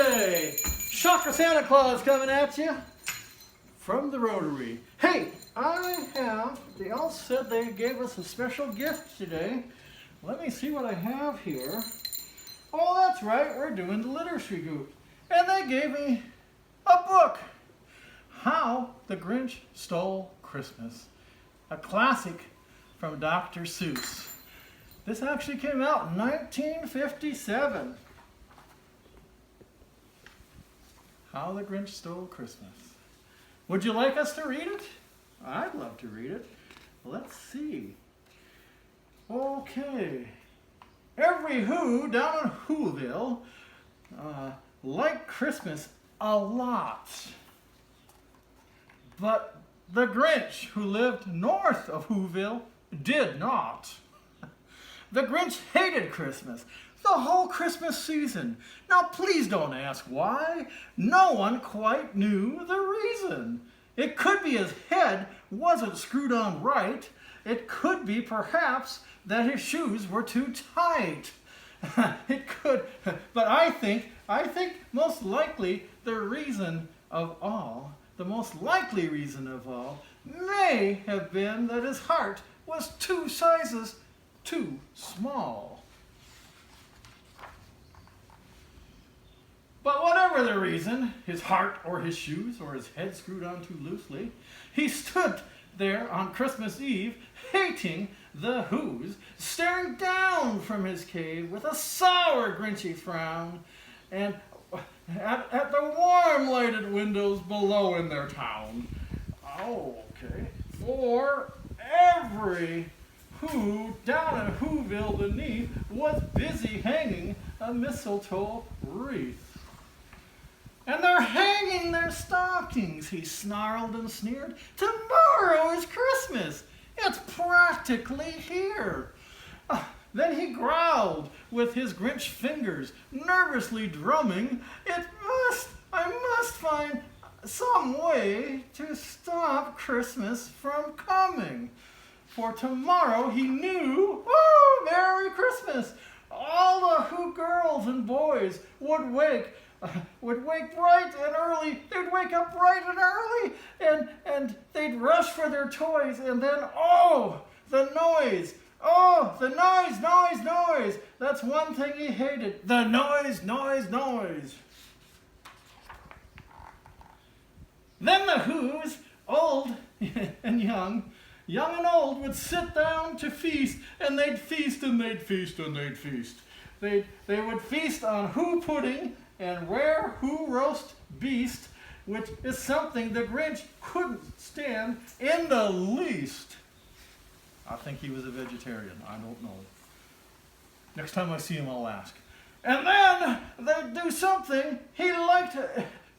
Thursday! Shocker Santa Claus coming at you from the Rotary. Hey, they all said they gave us a special gift today. Let me see what I have here. Oh, that's right, we're doing the literacy group. And they gave me a book, How the Grinch Stole Christmas, a classic from Dr. Seuss. This actually came out in 1957. How the Grinch Stole Christmas. Would you like us to read it? I'd love to read it. Let's see. Okay. Every Who down in Whoville liked Christmas a lot. But the Grinch, who lived north of Whoville, did not. The Grinch hated Christmas, the whole Christmas season. Now please don't ask why. No one quite knew the reason. It could be his head wasn't screwed on right. It could be perhaps that his shoes were too tight. It could, but I think most likely the most likely reason of all may have been that his heart was 2 sizes too small. But whatever the reason, his heart or his shoes or his head screwed on too loosely, he stood there on Christmas Eve, hating the Who's, staring down from his cave with a sour, Grinchy frown, and at the warm lighted windows below in their town. Oh, okay. For every Who down in Whoville beneath was busy hanging a mistletoe wreath. And they're hanging their stockings, he snarled and sneered. Tomorrow is Christmas. It's practically here. Then he growled with his Grinch fingers, nervously drumming, I must find some way to stop Christmas from coming. For tomorrow he knew, oh, Merry Christmas, all the Who girls and boys would wake bright and early. They'd wake up bright and early, and they'd rush for their toys, and then, oh, the noise. Oh, the noise. That's one thing he hated. The noise. Then the Who's, old and young and old, would sit down to feast, and they'd feast and they'd feast and they'd feast. They would feast on Who pudding and rare Who roast beast, which is something the Grinch couldn't stand in the least. I think he was a vegetarian. I don't know. Next time I see him, I'll ask. And then they'd do something he liked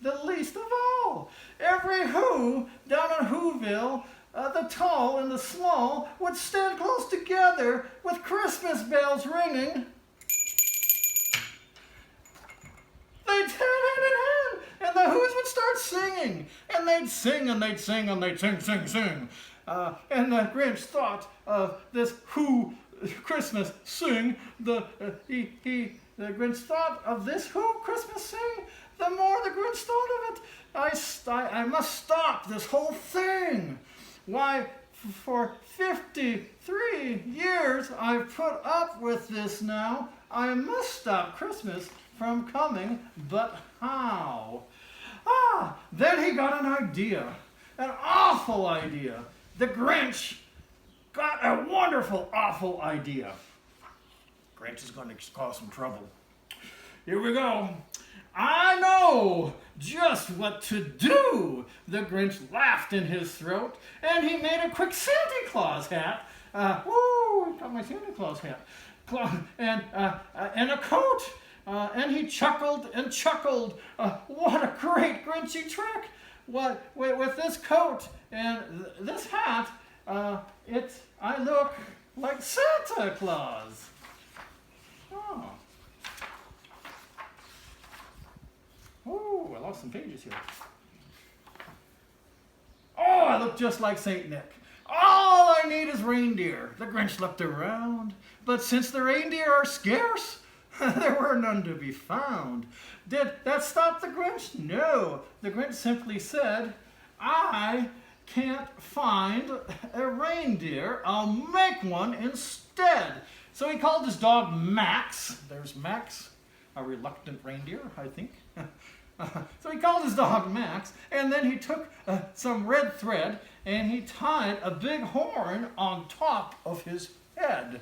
the least of all. Every Who down in Whoville, the tall and the small, would stand close together with Christmas bells ringing. They'd hand in hand, and the Who's would start singing, and they'd sing and they'd sing and they'd sing. And the Grinch thought of this Who Christmas sing. The Grinch thought of this Who Christmas sing. The more the Grinch thought of it, I must stop this whole thing. Why, for 53 years I've put up with this now. I must stop Christmas from coming, but how? Then he got an idea, an awful idea. The Grinch got a wonderful, awful idea. Grinch is going to cause some trouble. Here we go. I know just what to do. The Grinch laughed in his throat, and he made a quick Santa Claus hat. Woo! Got my Santa Claus hat. And a coat. And he chuckled and chuckled. What a great Grinchy trick! With this coat and this hat, I look like Santa Claus. Oh. Oh, I lost some pages here. Oh, I look just like Saint Nick. All I need is reindeer. The Grinch looked around, but since the reindeer are scarce, There were none to be found. Did that stop the Grinch? No. The Grinch simply said, I can't find a reindeer. I'll make one instead. So he called his dog Max. There's Max, a reluctant reindeer, I think. So he called his dog Max, and then he took some red thread and he tied a big horn on top of his head.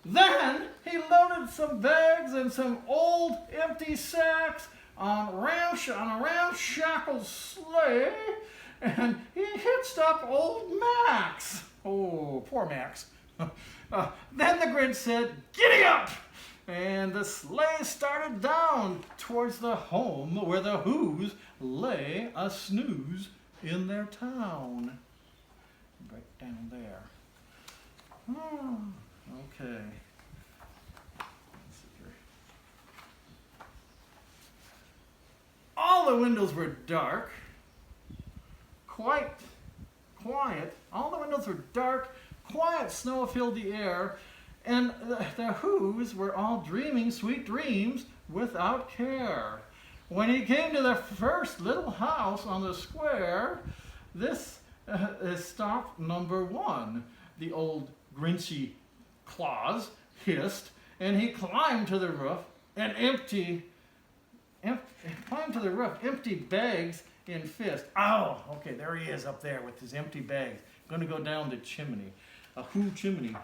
Then he loaded some bags and some old empty sacks on a ramshackle sleigh, and he hitched up old Max. Oh, poor Max. Then the Grinch said, "Giddy up!" And the sleigh started down towards the home where the Who's lay a snooze in their town. Right down there. Oh, okay. All the windows were dark, quite quiet. All the windows were dark, quiet snow filled the air, and the Who's were all dreaming sweet dreams without care. When he came to the first little house on the square, this is stop number one. The old Grinchy Claus hissed, and he climbed to the roof and empty bags in fist. Oh, okay, there he is up there with his empty bags. Going to go down the chimney. A Who chimney.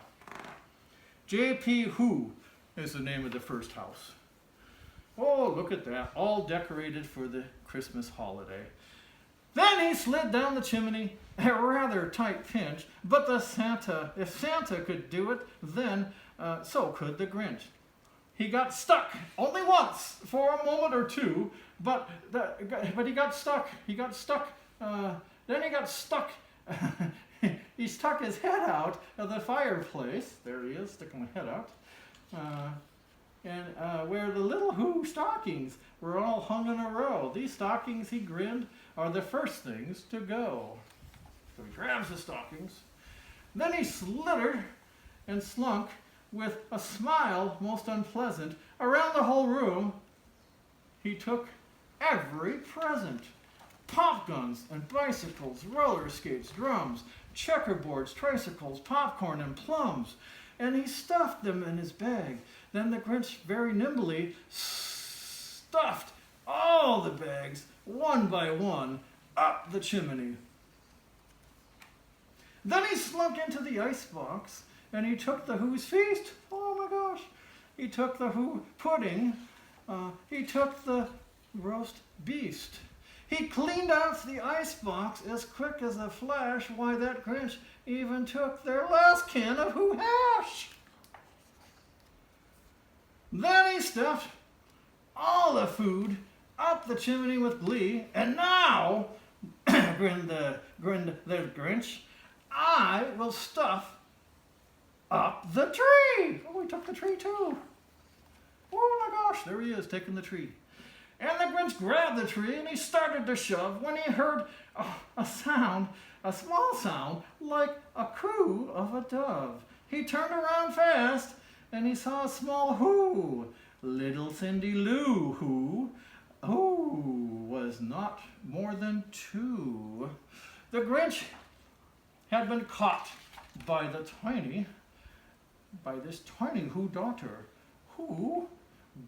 J.P. Who is the name of the first house. Oh, look at that. All decorated for the Christmas holiday. Then he slid down the chimney, a rather tight pinch, but if Santa could do it, then so could the Grinch. He got stuck only once for a moment or two, but he got stuck. Then he got stuck. He stuck his head out of the fireplace. There he is, sticking my head out. Where the little Who stockings were all hung in a row. These stockings, he grinned, are the first things to go. So he grabs the stockings. Then he slithered and slunk with a smile most unpleasant around the whole room. He took every present. Pop guns and bicycles, roller skates, drums, checkerboards, tricycles, popcorn, and plums. And he stuffed them in his bag. Then the Grinch very nimbly stuffed all the bags, one by one, up the chimney. Then he slunk into the icebox, and he took the Who's feast. Oh my gosh. He took the Who pudding. He took the roast beast. He cleaned out the icebox as quick as a flash. Why, that Grinch even took their last can of Who hash. Then he stuffed all the food up the chimney with glee. And now, grinned the Grinch, I will stuff up the tree. Oh, we took the tree too. Oh my gosh, there he is, taking the tree. And the Grinch grabbed the tree and he started to shove when he heard a small sound like a coo of a dove. He turned around fast and he saw a small Who, little Cindy Lou Who was not more than 2. The Grinch had been caught by this tiny Who daughter, who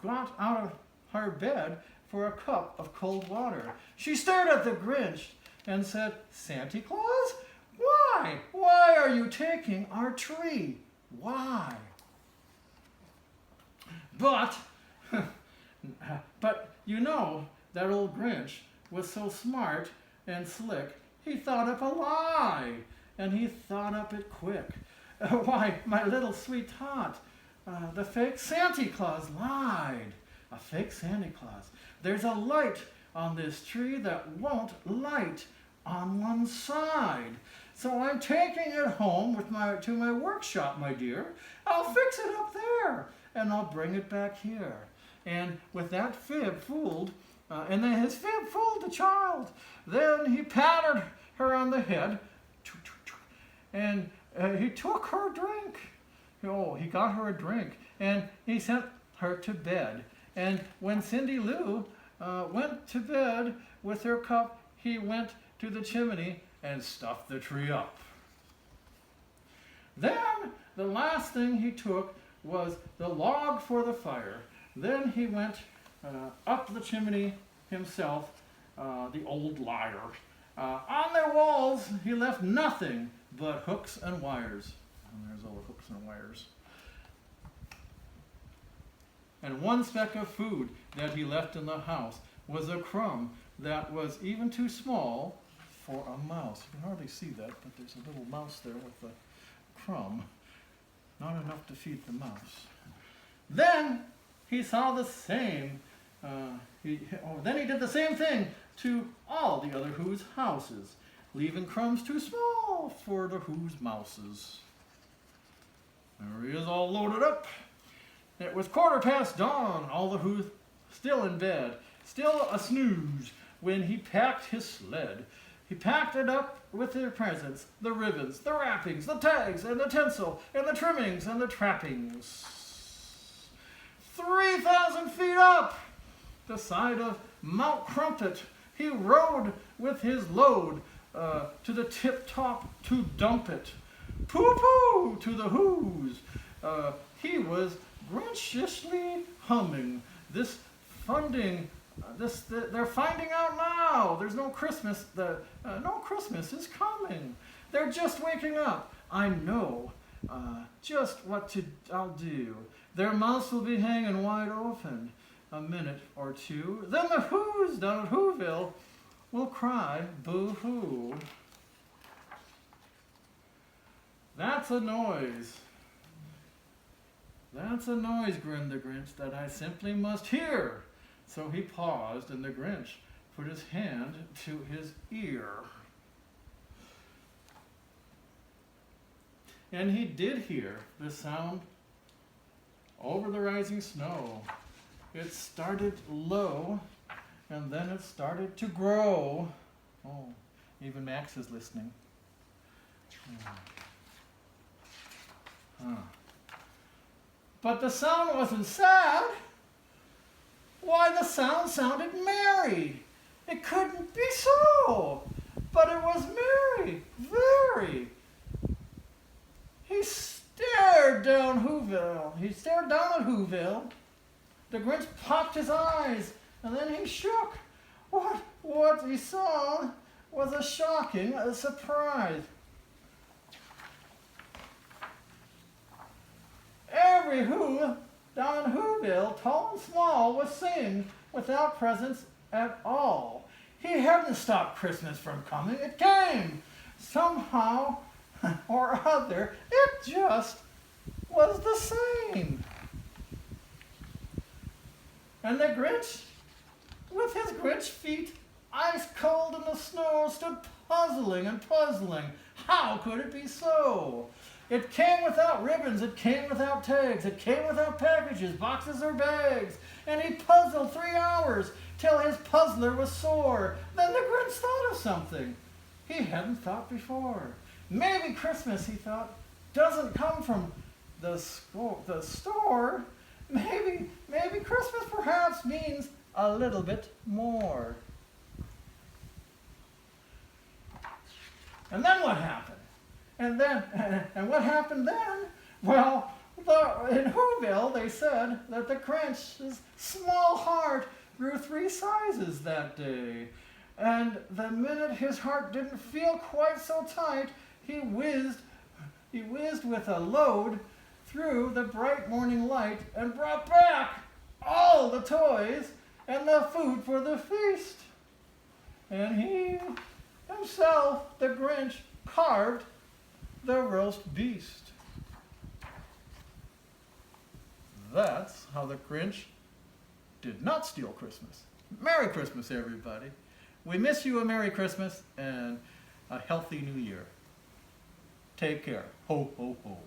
got out of her bed for a cup of cold water. She stared at the Grinch and said, "Santa Claus, why? Why are you taking our tree? Why?" But you know, that old Grinch was so smart and slick, he thought up a lie, and he thought up it quick. Why, my little sweet tot, the fake Santa Claus lied. A fake Santa Claus. There's a light on this tree that won't light on one side. So I'm taking it home to my workshop, my dear. I'll fix it up there, and I'll bring it back here. And with that fib fooled, and then his fib fooled the child. Then he patted her on the head, and he took her drink. he got her a drink, and he sent her to bed. And when Cindy Lou went to bed with her cup, he went to the chimney and stuffed the tree up. Then the last thing he took was the log for the fire. Then he went up the chimney himself, the old liar. On their walls, he left nothing but hooks and wires. And there's all the hooks and wires. And one speck of food that he left in the house was a crumb that was even too small for a mouse. You can hardly see that, but there's a little mouse there with a crumb. Not enough to feed the mouse. Then he saw the same. Then he did the same thing to all the other Who's houses, leaving crumbs too small for the Who's mouses. There he is, all loaded up. It was 15:15 dawn, all the Who's still in bed, still a snooze, when he packed his sled. He packed it up with their presents, the ribbons, the wrappings, the tags, and the tinsel, and the trimmings, and the trappings. 3,000 feet up the side of Mount Crumpet, he rode with his load to the tip-top to dump it. Pooh-pooh to the Who's. He was Grinchishly humming. This funding, they're finding out now. There's no Christmas. No Christmas is coming. They're just waking up. I know just what I'll do. Their mouths will be hanging wide open a minute or two. Then the Who's down at Whoville will cry boo-hoo. That's a noise. That's a noise, grinned the Grinch, that I simply must hear. So he paused, and the Grinch put his hand to his ear. And he did hear the sound over the rising snow. It started low, and then it started to grow. Oh, even Max is listening. But the sound wasn't sad. Why, the sound sounded merry. It couldn't be so, but it was merry, very. He stared down Whoville. He stared down at Whoville. The Grinch popped his eyes, and then he shook. What he saw was a shocking surprise. Every Who down in Whoville, tall and small, was singing without presents at all. He hadn't stopped Christmas from coming. It came. Somehow or other, it just was the same. And the Grinch, with his Grinch feet ice cold in the snow, stood puzzling and puzzling. How could it be so? It came without ribbons, it came without tags, it came without packages, boxes, or bags. And he puzzled 3 hours till his puzzler was sore. Then the Grinch thought of something he hadn't thought before. Maybe Christmas, he thought, doesn't come from the store. Maybe Christmas perhaps means a little bit more. And then what happened? And what happened then? Well, in Whoville, they said that the Grinch's small heart grew 3 sizes that day. And the minute his heart didn't feel quite so tight, he whizzed with a load through the bright morning light and brought back all the toys and the food for the feast. And he himself, the Grinch, carved the roast beast. That's how the Grinch did not steal Christmas. Merry Christmas, everybody. We miss you a Merry Christmas and a healthy New Year. Take care. Ho, ho, ho.